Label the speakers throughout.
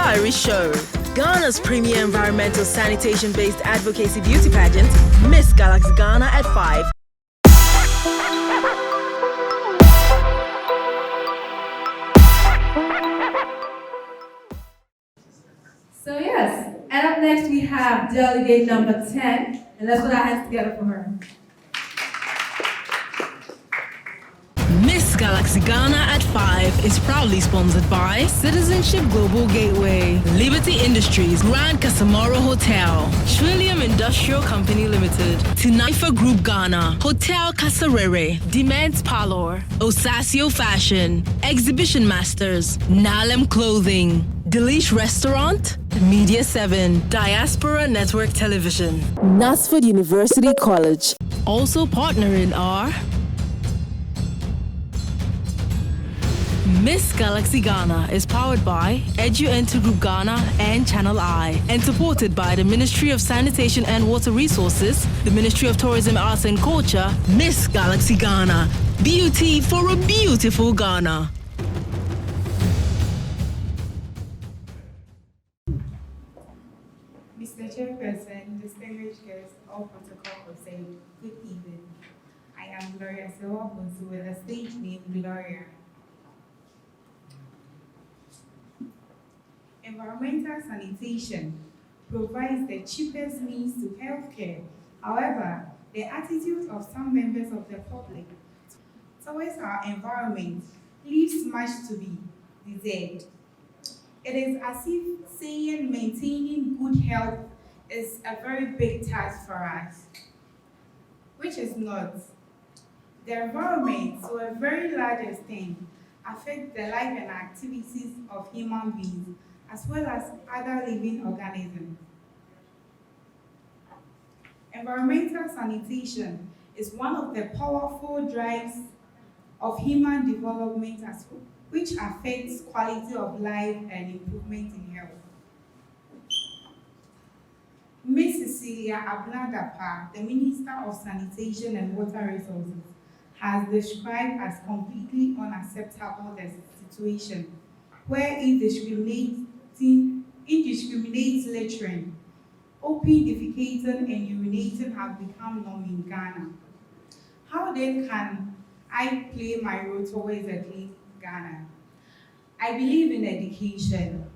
Speaker 1: Diaries show. Ghana's premier environmental sanitation-based advocacy beauty pageant, Miss Galaxy Ghana at 5.
Speaker 2: So yes, and up next we have delegate number 10, and let's put our hands together for her.
Speaker 1: Miss Galaxy Ghana at 5 is proudly sponsored by Citizenship Global Gateway, Liberty Industries, Grand Casamaro Hotel, Trillium Industrial Company Limited, Tinaifa Group Ghana, Hotel Kasarere, Dements Parlor, Osasio Fashion, Exhibition Masters, Nalem Clothing, Delish Restaurant, Media 7, Diaspora Network Television, Knutsford University College. Also partnering are Miss Galaxy Ghana is powered by EduEnter Group Ghana and Channel I, and supported by the Ministry of Sanitation and Water Resources, the Ministry of Tourism, Arts and Culture. Miss Galaxy Ghana, beauty for a beautiful Ghana.
Speaker 3: Mr. Chairperson, distinguished guests, all protocol observed, good evening. I am Gloria Silva with a stage name Gloria. Environmental sanitation provides the cheapest means to healthcare. However, the attitude of some members of the public towards our environment leaves much to be desired. It is as if saying maintaining good health is a very big task for us, which is not. The environment, to a very large extent, affects the life and activities of human beings, as well as other living organisms. Environmental sanitation is one of the powerful drives of human development which affects quality of life and improvement in health. Ms. Cecilia Abnadapa, the Minister of Sanitation and Water Resources, has described as completely unacceptable the situation where indiscriminate littering, open defecating and urinating have become norm in Ghana. How then can I play my role towards a clean Ghana? I believe in education.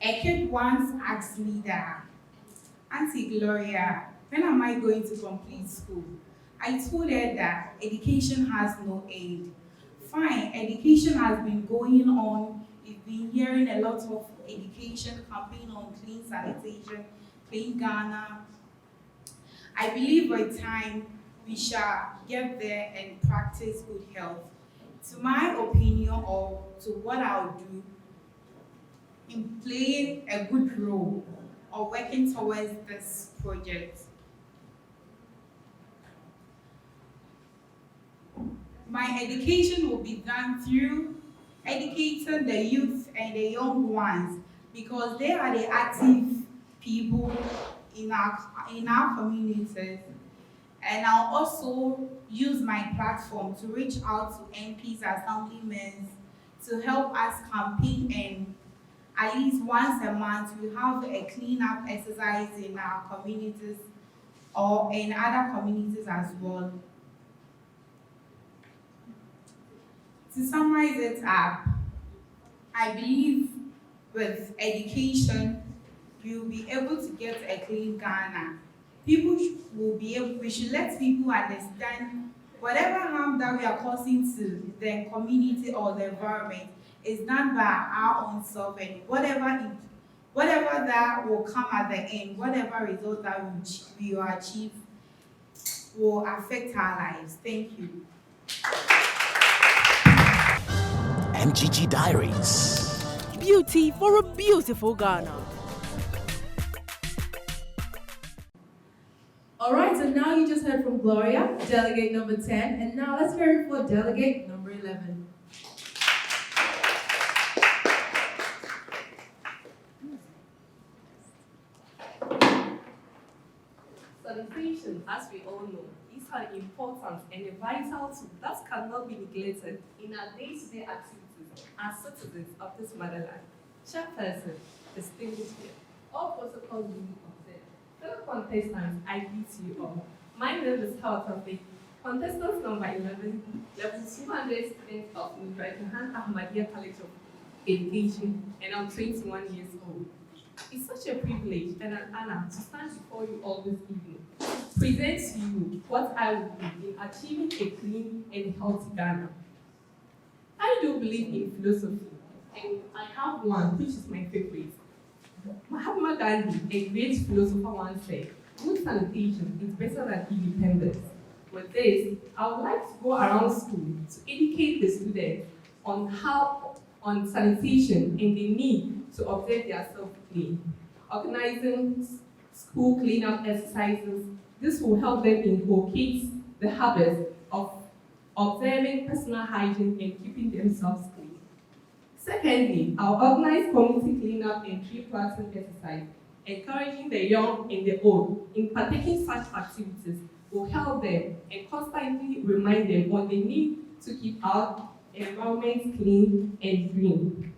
Speaker 3: A kid once asked me that, Auntie Gloria, when am I going to complete school? I told her that education has no aid. Fine, education has been going on. We've been hearing a lot of education campaign on clean sanitation, clean Ghana. I believe by time we shall get there and practice good health. To my opinion, or to what I'll do in playing a good role or working towards this project. My education will be done through educating the youth and the young ones, because they are the active people in our communities. And I'll also use my platform to reach out to MPs, assemblymen, to help us campaign, and at least once a month we have a cleanup exercise in our communities or in other communities as well. To summarize it up, I believe with education, we will be able to get a clean Ghana. We should let people understand whatever harm that we are causing to the community or the environment is done by our own self, and whatever that will come at the end, whatever result that we will achieve will affect our lives. Thank you.
Speaker 4: MGG Diaries.
Speaker 1: Beauty for a beautiful Ghana.
Speaker 2: Alright, so now you just heard from Gloria, delegate number 10, and now let's hear it for delegate number 11.
Speaker 5: Sanitation, as we all know, is an important and a vital tool that cannot be neglected in our day-to-day activities as citizens of this motherland. Chairperson, distinguished guests, all protocols being observed. Fellow contestants, I greet you all. My name is Hawatafe. Contestant number 11, level 200 student of Ibrahim Ahmadiyya College of Education, and I'm 21 years old. It's such a privilege and an honor to stand before you all this evening, present to you what I will do in achieving a clean and healthy Ghana. I do believe in philosophy, and I have one which is my favorite. Mahatma Gandhi, a great philosopher, once said, "Good sanitation is better than independence." With this, I would like to go around school to educate the students on sanitation and the need to observe their self-clean. Organizing school cleanup exercises, this will help them inculcate the habit of observing personal hygiene and keeping themselves clean. Secondly, I'll organize community cleanup and tree planting exercise, encouraging the young and the old in partaking such activities will help them and constantly remind them on the need to keep our environment clean and green.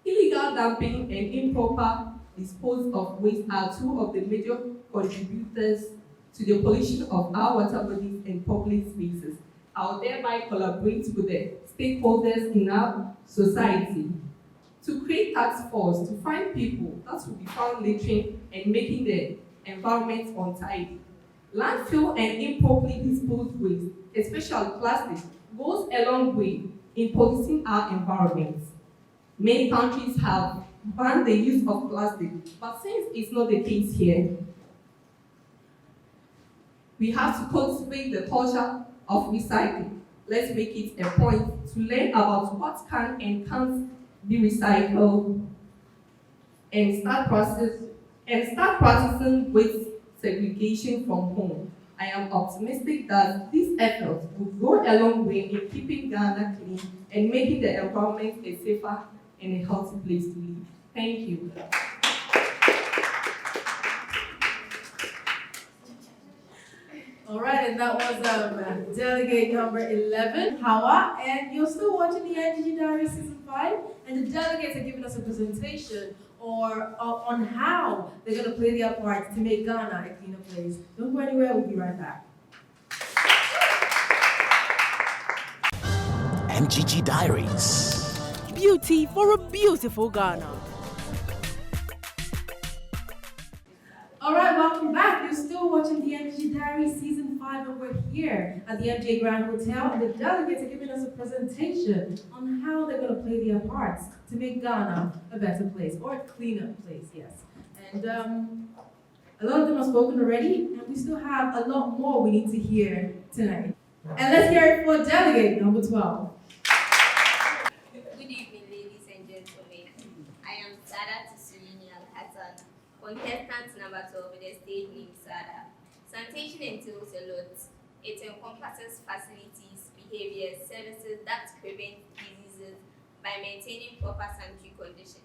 Speaker 5: Illegal dumping and improper disposal of waste are two of the major contributors to the pollution of our water bodies and public spaces. I will thereby collaborate with the stakeholders in our society to create task force to find people that will be found littering and making the environment untidy. Landfill and improperly disposed waste, especially plastic, goes a long way in polluting our environment. Many countries have banned the use of plastic, but since it's not the case here, we have to cultivate the culture of recycling. Let's make it a point to learn about what can and can't be recycled and start practicing waste segregation from home. I am optimistic that these efforts will go a long way in keeping Ghana clean and making the environment a safer and a healthy place to live. Thank you.
Speaker 2: All right, and that was delegate number 11, Hawa, and you're still watching the NGG Diaries Season 5, and the delegates are giving us a presentation on how they're going to play their part to make Ghana a cleaner place. Don't go anywhere, we'll be right back.
Speaker 4: MGG Diaries.
Speaker 1: Beauty for a beautiful Ghana.
Speaker 2: All right, welcome back. You're still watching the NGG Diaries Season 5, and we're here at the MJ Grand Hotel, and the delegates are giving us a presentation on how they're going to play their parts to make Ghana a better place, or a cleaner place, yes. And a lot of them have spoken already, and we still have a lot more we need to hear tonight. And let's hear it for delegate number 12.
Speaker 6: Good evening, ladies and gentlemen. I am Sada Tsulini Al-Hassan, contestant number 12 with the stage name Sada. Sanitation entails a lot. It encompasses facilities, behaviors, services that prevent diseases by maintaining proper sanitary conditions.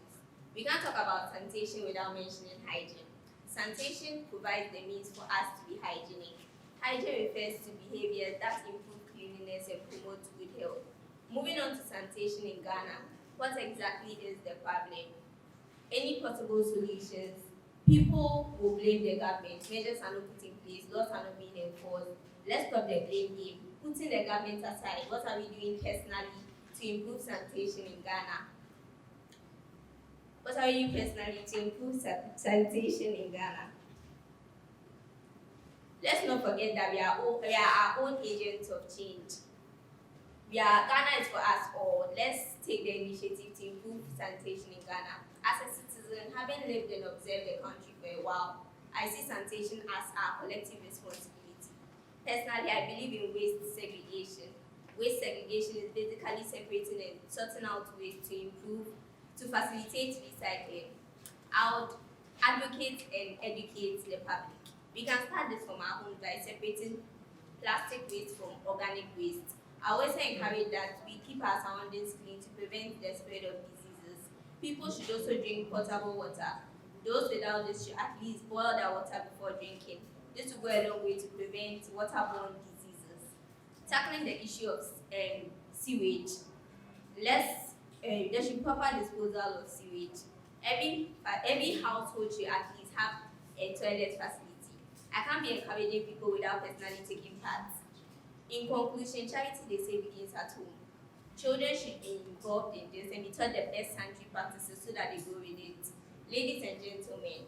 Speaker 6: We can't talk about sanitation without mentioning hygiene. Sanitation provides the means for us to be hygienic. Hygiene refers to behaviors that improve cleanliness and promote good health. Moving on to sanitation in Ghana, what exactly is the problem? Any possible solutions? People will blame the government. Measures are not put in place, laws are not being enforced. Let's stop the blame game. Putting the government aside, what are we doing personally to improve sanitation in Ghana? What are you personally to improve sanitation in Ghana? Let's not forget that we are our own agents of change. Ghana is for us all. Let's take the initiative to improve sanitation in Ghana. As a citizen, having lived and observed the country for a while, I see sanitation as our collective responsibility. Personally, I believe in waste segregation. Waste segregation is basically separating and sorting out waste to facilitate recycling. I would advocate and educate the public. We can start this from our home by separating plastic waste from organic waste. I always encourage that we keep our surroundings clean to prevent the spread of diseases. People should also drink potable water. Those without this should at least boil their water before drinking. This will go a long way to prevent waterborne diseases. Tackling the issue of sewage, let's there should be proper disposal of sewage. Every household should at least have a toilet facility. I can't be encouraging people without personally taking part. In conclusion, charity, they say, begins at home. Children should be involved in this and be taught the best sanitary practices so that they go with it. Ladies and gentlemen,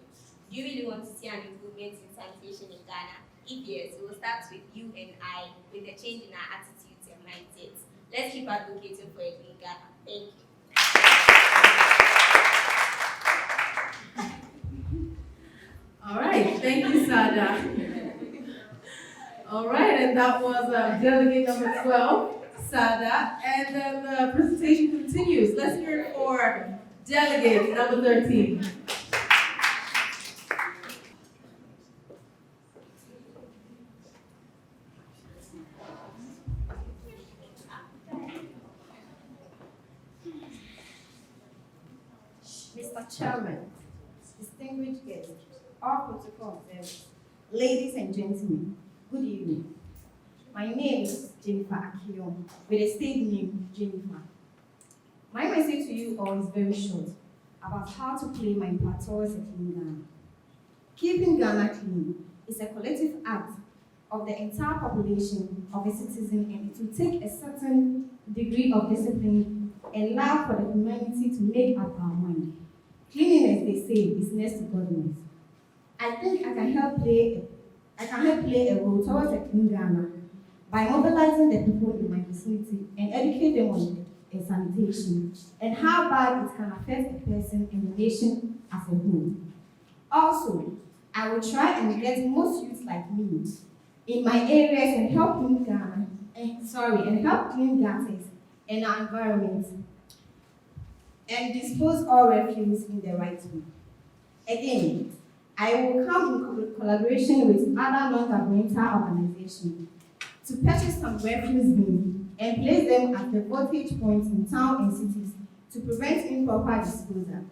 Speaker 6: do you really want to see an improvement in sanitation in Ghana? If yes, it will start with you and I, with a change in our attitudes and mindsets. Let's keep advocating for a clean Ghana. Thank you.
Speaker 2: All right, thank you, Sada. All right, and that was delegate number 12, Sada. And then the presentation continues. Let's hear it for delegate number 13.
Speaker 7: Mr. Chairman, distinguished guests, all protocol observers, ladies and gentlemen, good evening. My name is Jennifer Akiyo, with a stage name Jennifer. My message to you all is very short about how to play my part towards a clean Ghana. Keeping Ghana clean is a collective act of the entire population of a citizen, and it will take a certain degree of discipline and love for the humanity to make up our mind. Cleanliness, they say, is next to godliness. I think I can help play a role towards a clean Ghana by mobilizing the people in my vicinity and educate them on sanitation and how bad it can affect a person and the nation as a whole. Also, I will try and get most youths like me in my areas and help clean gutters and our environment and dispose all refuse in the right way. Again, I will come in collaboration with other non-governmental organizations to purchase some refuse bins and place them at the voltage points in town and cities to prevent improper disposal.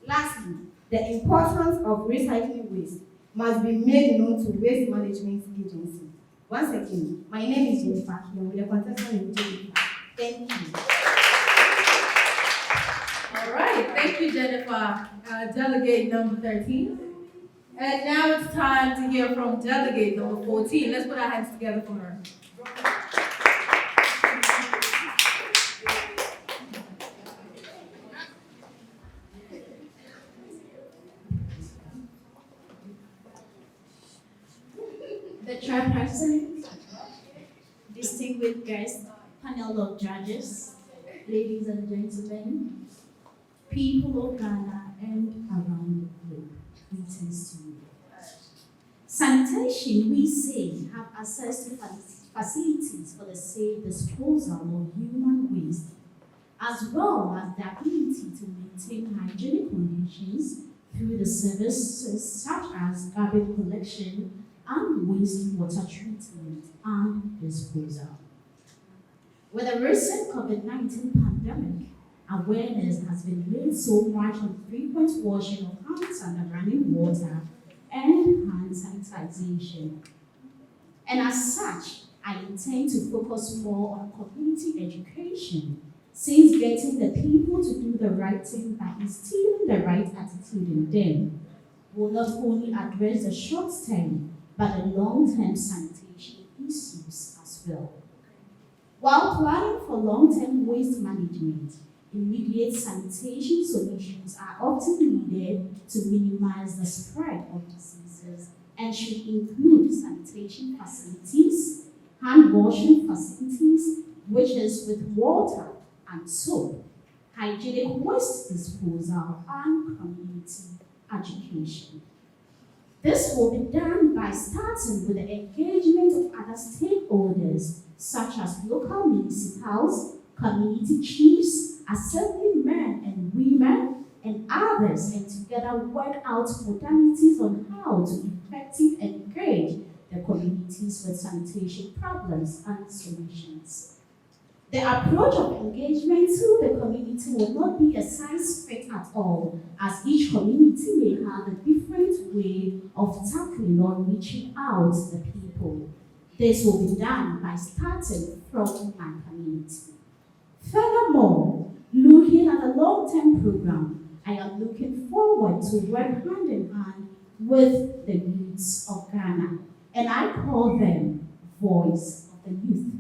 Speaker 7: Lastly, the importance of recycling waste must be made known to Waste Management Agency. Once again, my name is Jennifer Akiyo, with a contestant in Jennifer. Thank you.
Speaker 2: All right, thank you, Jennifer. Delegate number 13. And now it's time to hear from delegate number 14. Let's put our hands together for her.
Speaker 8: The chairperson, distinguished guests, panel of judges, ladies and gentlemen, people of Ghana and around the globe, greetings to you. Sanitation, we say, have access to facilities for the safe disposal of human waste, as well as the ability to maintain hygienic conditions through the services such as garbage collection and wastewater treatment and disposal. With the recent COVID-19 pandemic, awareness has been made so much on frequent washing of hands under running water and hand sanitization. And as such, I intend to focus more on community education, since getting the people to do the right thing by instilling the right attitude in them will not only address the short-term, but the long-term sanitation issues as well. While planning for long-term waste management, immediate sanitation solutions are often needed to minimize the spread of diseases and should include sanitation facilities, hand washing facilities, which is with water and soap, hygienic waste disposal, and community education. This will be done by starting with the engagement of other stakeholders, such as local municipals, community chiefs, assemblymen and women, and others, and together work out modalities on how to effectively engage the communities with sanitation problems and solutions. The approach of engagement to the community will not be a size fit at all, as each community may have a different way of tackling or reaching out to the people. This will be done by starting from my community. Furthermore, Looking at the long-term program, I am looking forward to work hand in hand with the youths of Ghana, and I call them Voice of the Youth.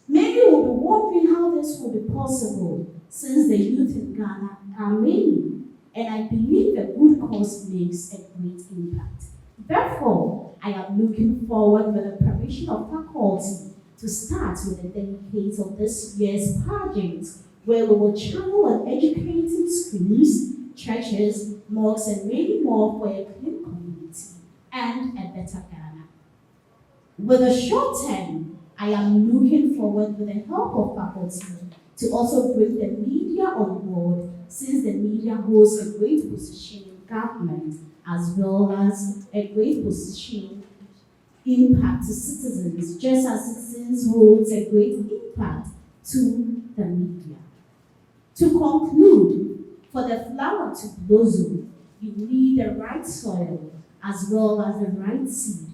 Speaker 8: Many will be wondering how this will be possible since the youth in Ghana are many, and I believe a good cause makes a great impact. Therefore, I am looking forward with the permission of faculty to start with the dedicates of this year's pageant, where we will channel on educating schools, churches, mosques, and many more for a clean community and a better Ghana. With a short term, I am looking forward with the help of faculty to also bring the media on board, since the media holds a great position in government as well as a great position impact to citizens, just as citizens holds a great impact to the media. To conclude, for the flower to blossom, you need the right soil as well as the right seed.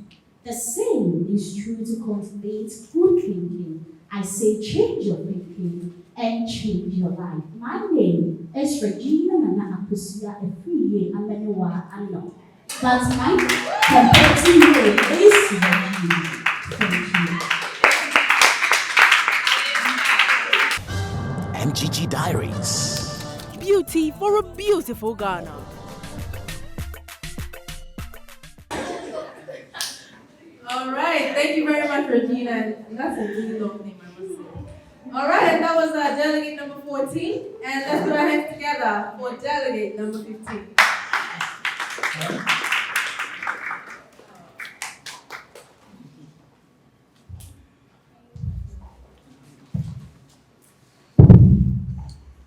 Speaker 8: The same is true to cultivate good thinking. I say change your thinking and change your life. My name is Regina Nana Apusia Efriye Amenewa Ano. But my competitive name is Regina. Thank you.
Speaker 4: MGG Diaries.
Speaker 1: Beauty for a beautiful Ghana.
Speaker 2: All right, thank you very much, Regina. That's a really long name, I must say. All right, and that was delegate number 14. And let's put our hands together for delegate number 15.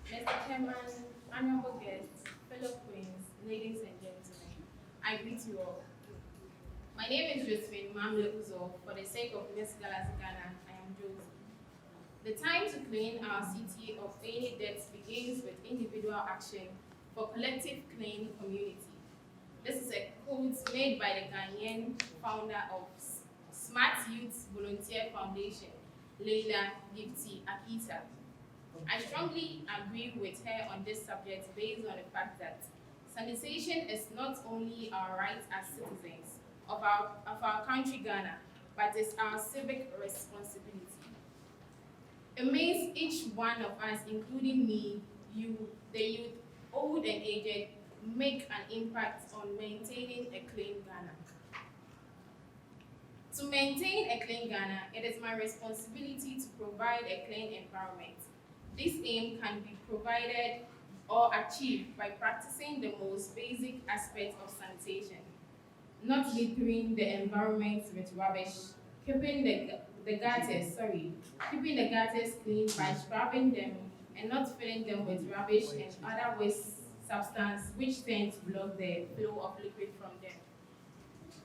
Speaker 5: Mr. Chairman, honorable guests, fellow queens, ladies and gentlemen, I greet you all. My name is Josephine Mamle Uzo. For the sake of Miss Galaxy Ghana, I am Josie. The time to clean our city of any debts begins with individual action for collective clean community. This is a quote made by the Ghanaian founder of Smart Youth Volunteer Foundation, Leila Gifty Akita. I strongly agree with her on this subject based on the fact that sanitation is not only our right as citizens of our country Ghana, but it's our civic responsibility. It means each one of us, including me, you, the youth, old and aged, make an impact on maintaining a clean Ghana. To maintain a clean Ghana, it is my responsibility to provide a clean environment. This aim can be provided or achieved by practicing the most basic aspects of sanitation. Not littering the environment with rubbish, keeping the gutters clean by scrubbing them and not filling them with rubbish and other waste substance which tend to block the flow of liquid from them.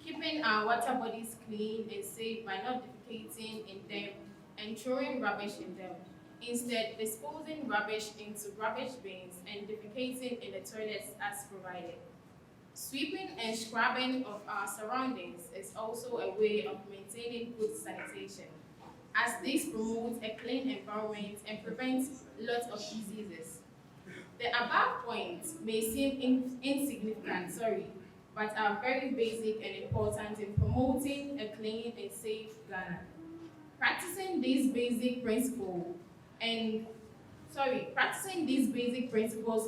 Speaker 5: Keeping our water bodies clean and safe by not defecating in them and throwing rubbish in them. Instead, disposing rubbish into rubbish bins and defecating in the toilets as provided. Sweeping and scrubbing of our surroundings is also a way of maintaining good sanitation, as this promotes a clean environment and prevents lots of diseases. The above points may seem insignificant, but are very basic and important in promoting a clean and safe Ghana. Practicing these basic principles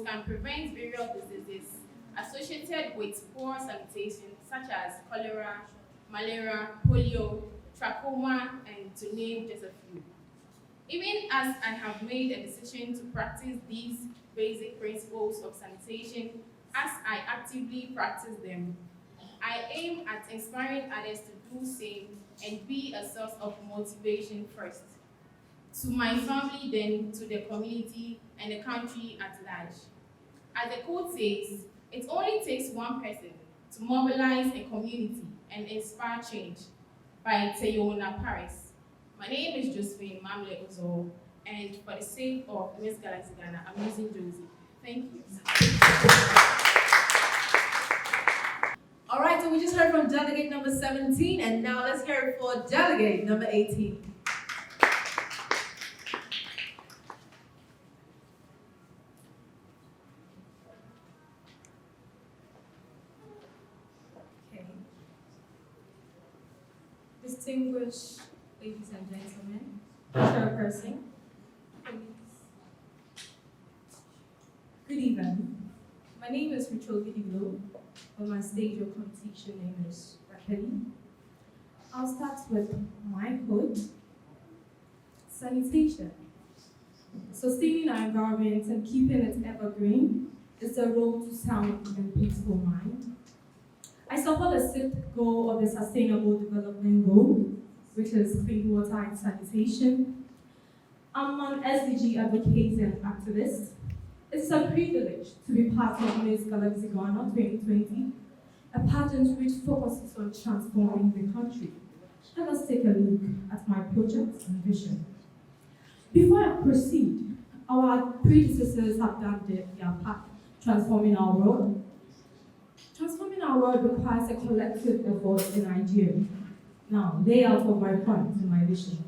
Speaker 5: can prevent various diseases associated with poor sanitation, such as cholera, malaria, polio, trachoma, and to name just a few. Even as I have made a decision to practice these basic principles of sanitation as I actively practice them, I aim at inspiring others to do the same and be a source of motivation first. To my family, then to the community and the country at large. As the quote says, it only takes one person to mobilize a community and inspire change, by Teyona Paris. My name is Josephine Mamle Uzo, and for the sake of Miss Galaxy Ghana, I'm using Josie. Thank you.
Speaker 2: All right, so we just heard from delegate number 17, and now let's hear it for delegate number 18.
Speaker 5: Distinguished ladies and gentlemen, chairperson, colleagues, good evening. My name is Rachel Gidiglo, but my stage or competition name is Rakeli. I'll start with my quote. Sanitation. Sustaining our environment and keeping it evergreen is the road to sound and peaceful mind. I support the sixth goal of the Sustainable Development Goal, which is clean water and sanitation. I'm an SDG advocate and activist. It's a privilege to be part of Miss Galaxy Ghana 2020, a pageant which focuses on transforming the country. Let us take a look at my project and vision. Before I proceed, our predecessors have done their part transforming our world. Transforming our world requires a collective effort in Nigeria. Now, layout of my point and my vision.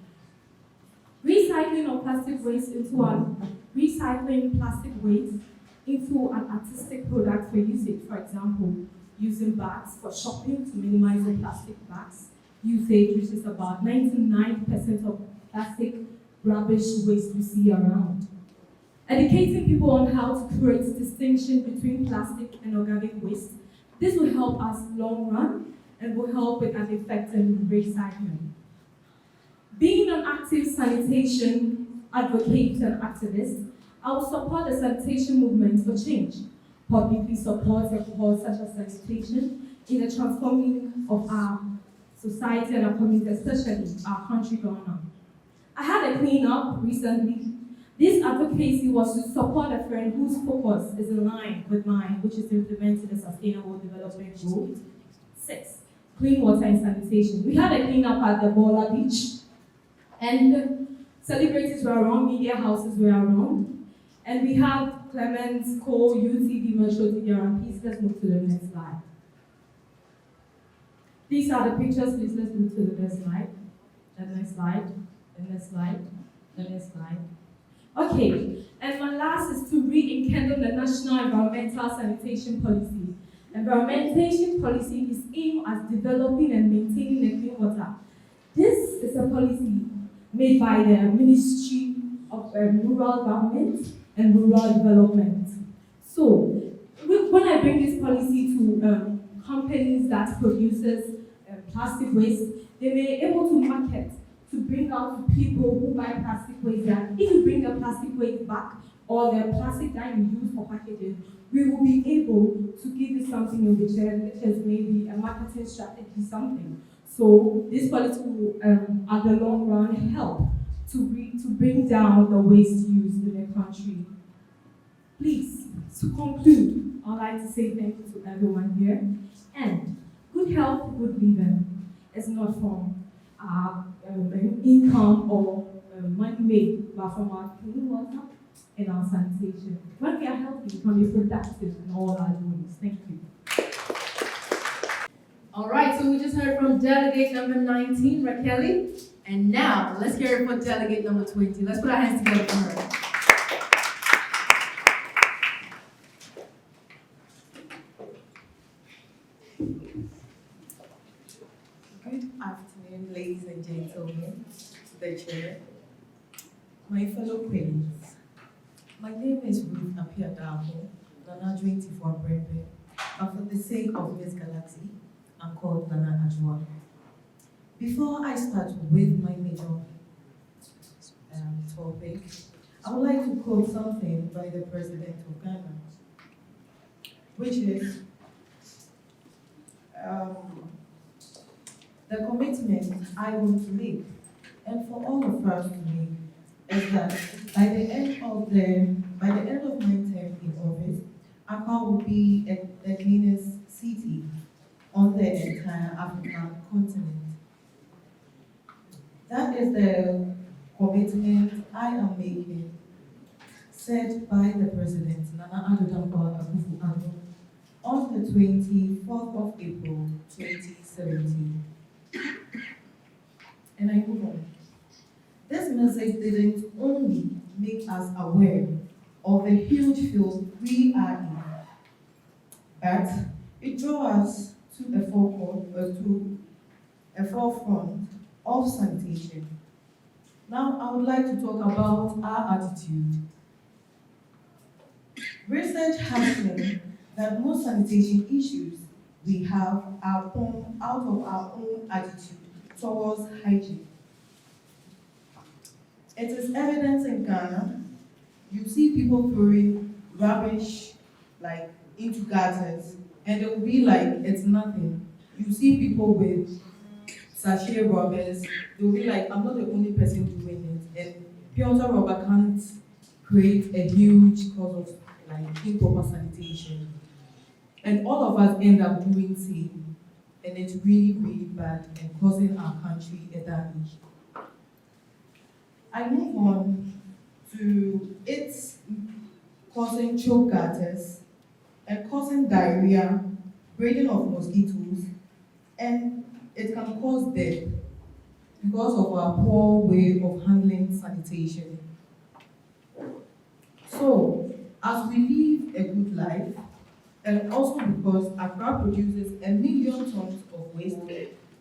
Speaker 5: Recycling of plastic waste recycling plastic waste into an artistic product for usage. For example, using bags for shopping to minimize the plastic bags usage, which is about 99% of plastic rubbish waste we see around. Educating people on how to create distinction between plastic and organic waste. This will help us long run and will help with an effective recycling. Being an active sanitation advocate and activist, I will support the sanitation movement for change. Publicly support a cause such as sanitation in the transforming of our society and our community, especially our country Ghana. I had a clean-up recently. This advocacy was to support a friend whose focus is in line with mine, which is to implement the Sustainable Development Goal 6, clean water and sanitation. We had a clean-up at the Bola Beach, and celebrities were around, media houses were around, and we have Clemens, Cole, UTV, Metro TV around. Please, let's move to the next slide. These are the pictures. Please, let's move to the next slide. The next slide. The next slide. The next slide. Okay, and my last is to rekindle the National Environmental Sanitation Policy. Environmentation policy is aimed at developing and maintaining the clean water. This is a policy made by the Ministry of Rural Government and Rural Development. So, when I bring this policy to companies that produces plastic waste, they may be able to market to bring out to people who buy plastic waste that if you bring the plastic waste back or the plastic that you use for packaging, we will be able to give you something in return, which is maybe a marketing strategy, something. So this policy will, at the long run, help to bring down the waste used in the country. Please, to conclude, I'd like to say thank you to everyone here. And good health, good living is not from income or money made, but from our clean water and our sanitation. When we are healthy, we can be productive in all our doings. Thank you.
Speaker 2: All right, so we just heard from delegate number 19, Rakeli. And now, let's hear it for delegate number 20. Let's put our hands together for her.
Speaker 9: Good afternoon, ladies and gentlemen, the chair, my fellow queens. My name is Ruth Apiadamo, Nana 24 Brembe, and for the sake of Miss Galaxy, I'm called Nana Ajwa. Before I start with my major topic, I would like to quote something by the President of Ghana, which is, the commitment I want to make, and for all of us to make, is that by the end of my term in office, Accra will be the cleanest city on the entire African continent. That is the commitment I am making, set by the President, Nana Addo Dankwa Akufo-Addo, on the 24th of April, 2017. And I move on. This message didn't only make us aware of the huge field we are in, but it drew us to a a forefront of sanitation. Now, I would like to talk about our attitude. Research has shown that most sanitation issues we have are born out of our own attitude towards hygiene. It is evident in Ghana. You see people throwing rubbish like into gutters, and it will be like it's nothing. You see people with sachet rubbers, they'll be like, I'm not the only person doing it. And pure water rubber can't create a huge cause of like improper sanitation. And all of us end up doing same. And it's really, really bad and causing our country a damage. I move on to it's causing choke gutters and causing diarrhea, breeding of mosquitoes, and it can cause death because of our poor way of handling sanitation. So, as we live a good life, and also because Accra produces 1 million tons of waste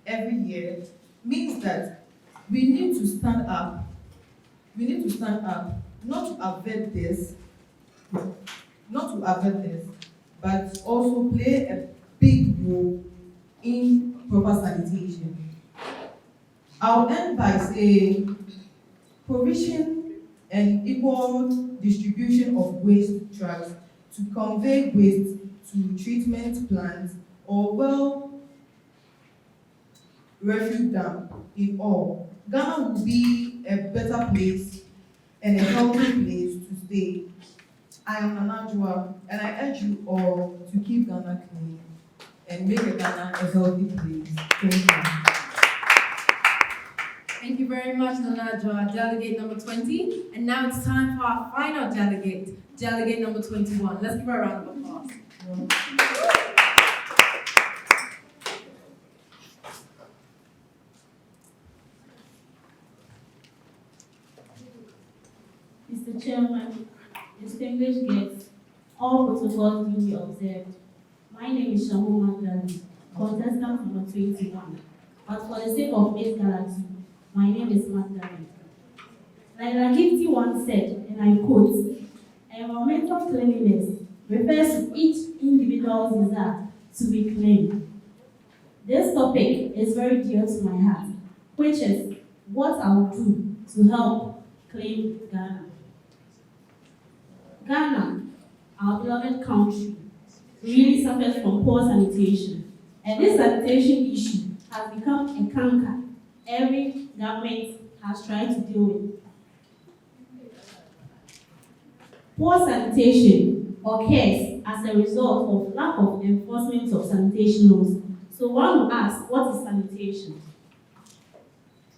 Speaker 9: every year, means that we need to stand up. We need to stand up, not to avert this, but also play a big role in proper sanitation. I'll end by saying provision and equal distribution of waste trucks to convey waste to treatment plants or refuse dump in all. Ghana will be a better place and a healthy place to stay. I am Nanajua, and I urge you all to keep Ghana clean and make Ghana a healthy place. Thank you.
Speaker 2: Thank you very much, Nanajua, delegate number 20. And now it's time for our final delegate, delegate number 21. Let's give her a round of applause.
Speaker 8: Mr. Chairman, distinguished guests, all protocols duly observed. My name is Shamu Mandali, contestant number 21. But for the sake of Miss Galaxy, my name is Mandali. Like Lagifty once said, and I quote, environmental cleanliness refers to each individual's desire to be clean. This topic is very dear to my heart, which is what I will do to help clean Ghana. Ghana, our beloved country, really suffers from poor sanitation. And this sanitation issue has become a canker every government has tried to deal with. Poor sanitation occurs as a result of lack of enforcement of sanitation laws. So one will ask, what is sanitation?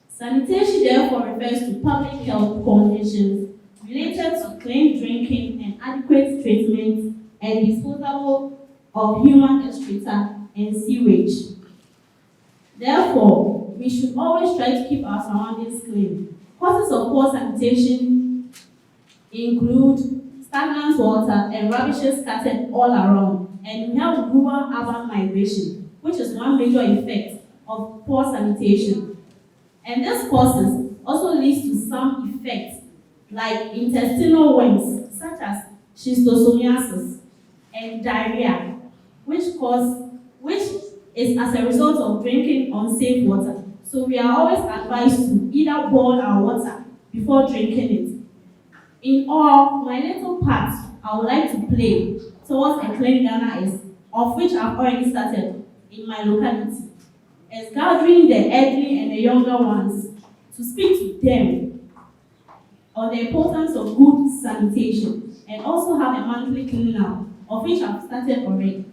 Speaker 8: Sanitation therefore refers to public health conditions related to clean drinking and adequate treatment and disposal of human excreta and sewage. Therefore, we should always try to keep our surroundings clean. Causes of poor sanitation include stagnant water and rubbishes scattered all around, and we have rural-urban migration, which is one major effect of poor sanitation. And this causes also leads to some effects like intestinal worms, such as schistosomiasis and diarrhea, which is as a result of drinking unsafe water. So we are always advised to either boil our water before drinking it. In all, my little part I would like to play towards a clean Ghana is, of which I've already started in my locality, is gathering the elderly and the younger ones to speak to them on the importance of good sanitation and also have a monthly cleanup, of which I've started already.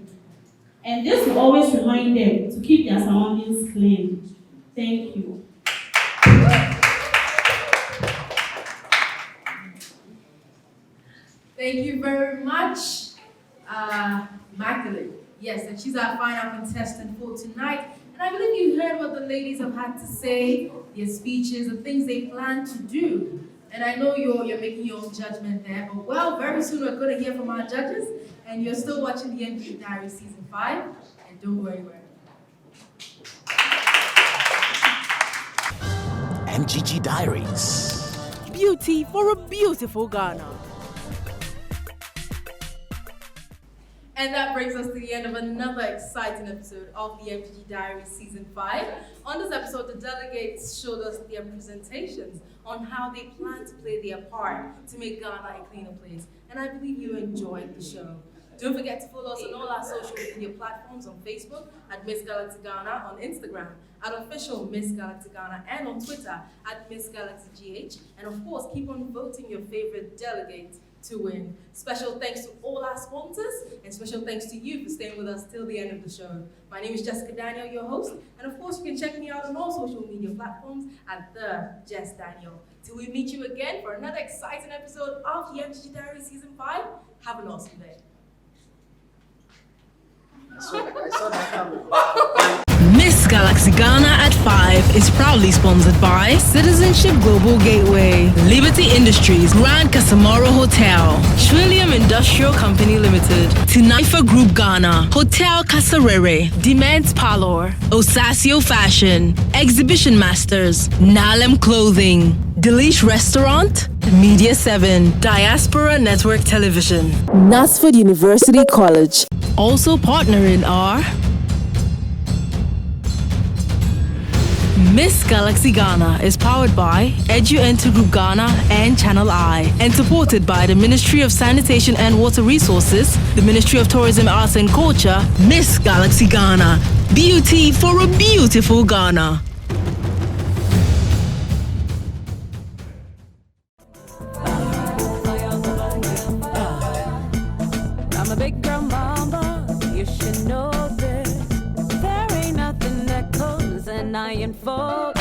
Speaker 8: And this will always remind them to keep their surroundings clean. Thank you.
Speaker 2: Thank you very much, Magdalene. Yes, and she's our final contestant for tonight. And I believe you heard what the ladies have had to say, their speeches, the things they plan to do. And I know you're making your own judgment there, but well, very soon we're going to hear from our judges, and you're still watching the MJ Diaries Season 5, and don't go anywhere.
Speaker 4: MGG Diaries.
Speaker 1: Beauty for a beautiful Ghana.
Speaker 2: And that brings us to the end of another exciting episode of the MGG Diaries Season 5. On this episode, the delegates showed us their presentations on how they plan to play their part to make Ghana a cleaner place. And I believe you enjoyed the show. Don't forget to follow us on all our social media platforms, on Facebook at Miss Galaxy Ghana, on Instagram at official Miss Galaxy Ghana, and on Twitter at Miss Galaxy GH. And of course, keep on voting your favorite delegate to win. Special thanks to all our sponsors, and special thanks to you for staying with us till the end of the show. My name is Jessica Daniel, your host, and of course you can check me out on all social media platforms at The Jess Daniel. Till we meet you again for another exciting episode of the MGG Diary Season 5, have an awesome day.
Speaker 10: I saw that coming.
Speaker 1: Miss Galaxy Ghana at 5 is proudly sponsored by Citizenship Global Gateway, Liberty Industries, Grand Casamaro Hotel, Trillium Industrial Company Limited, Tinaifa Group Ghana, Hotel Casarere, Dements Parlor, Osasio Fashion, Exhibition Masters, Nalem Clothing, Delish Restaurant, Media 7, Diaspora Network Television, Nasford University College. Also partnering are Miss Galaxy Ghana is powered by EduEnter Group Ghana and Channel I, and supported by the Ministry of Sanitation and Water Resources, the Ministry of Tourism, Arts and Culture. Miss Galaxy Ghana, beauty for a beautiful Ghana.
Speaker 11: I'm a big girl mama, you should know this. There ain't nothing that comes and I ain't for